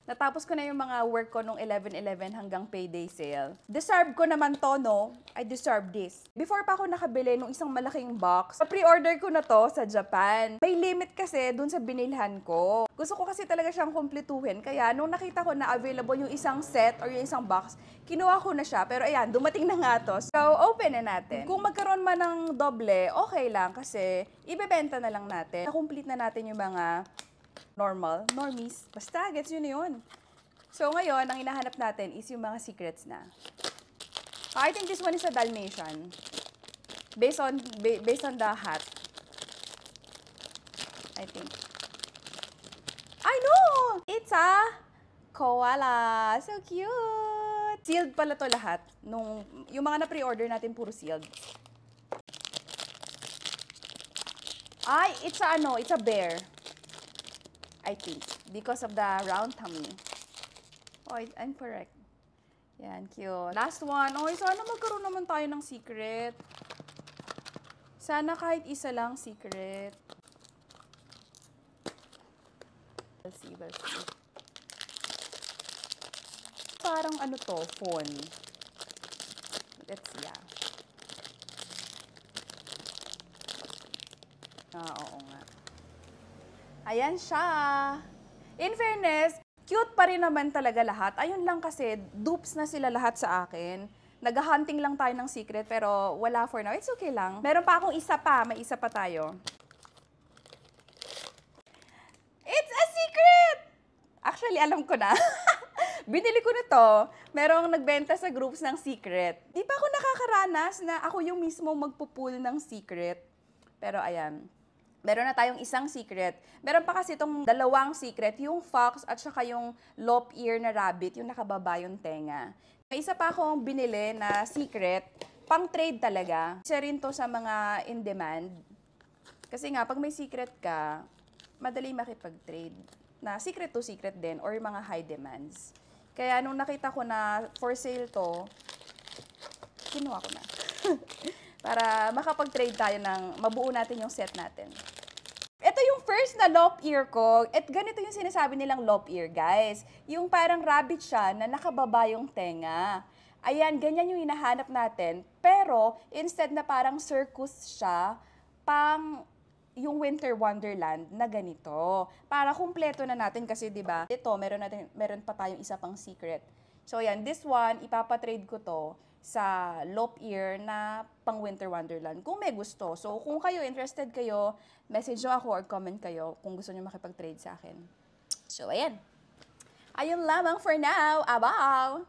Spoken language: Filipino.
Natapos ko na yung mga work ko nung 11/11 hanggang payday sale. Deserve ko naman to, no? I deserve this. Before pa ako nakabili nung isang malaking box, pre-order ko na to sa Japan. May limit kasi dun sa binilhan ko. Gusto ko kasi talaga siyang kumpletuhin. Kaya nung nakita ko na available yung isang set or yung isang box, kinuha ko na siya. Pero ayan, dumating na nga to. So, open na natin. Kung magkaroon man ng doble, okay lang kasi ibebenta na lang natin. Na-complete na natin yung mga normies. Basta, gets yun yun. So, ngayon, ang hinahanap natin is yung mga secrets na. I think this one is a Dalmatian. Based on the hat. I think. I know! It's a koala. So cute! Sealed pala to lahat. Yung mga na-pre-order natin, puro sealed. Ay, it's a bear. I think. Because of the round tummy. Oh, I'm correct. Yan, cute. Last one. Oh, sana magkaroon naman tayo ng secret. Sana kahit isa lang secret. We'll see. Parang ano to, phone. Let's see, oo nga. Ayan siya. In fairness, cute pa rin naman talaga lahat. Ayun lang kasi, dupes na sila lahat sa akin. Nag-hunting lang tayo ng secret, pero wala for now. It's okay lang. Meron pa akong isa pa. May isa pa tayo. It's a secret! Actually, alam ko na. Binili ko na to. Merong nagbenta sa groups ng secret. Di pa ako nakakaranas na ako yung mismo magpupull ng secret. Pero ayan. Meron na tayong isang secret. Meron pa kasi itong dalawang secret, yung fox at saka yung lop ear na rabbit, yung nakababa yung tenga. May isa pa akong binili na secret, pang trade talaga. Isa rin to sa mga in demand. Kasi nga, pag may secret ka, madali makipag-trade. Na secret to secret din or mga high demands. Kaya nung nakita ko na for sale to, kinuha ko na. Para makapag-trade tayo ng mabuo natin yung set natin. Ito yung first na lop ear ko. At ganito yung sinasabi nilang lop ear, guys. Yung parang rabbit siya na nakababa yung tenga. Ayan, ganyan yung hinahanap natin. Pero, instead na parang circus siya, pang yung Winter Wonderland na ganito. Para kumpleto na natin kasi, di ba? Ito, meron pa tayong isa pang secret. So, ayan, this one, ipapatrade ko to sa lop ear na pang Winter Wonderland kung may gusto. So, kung kayo, interested kayo, message nyo ako or comment kayo kung gusto nyo makipag-trade sa akin. So, ayan. Ayun lamang for now. Abaw!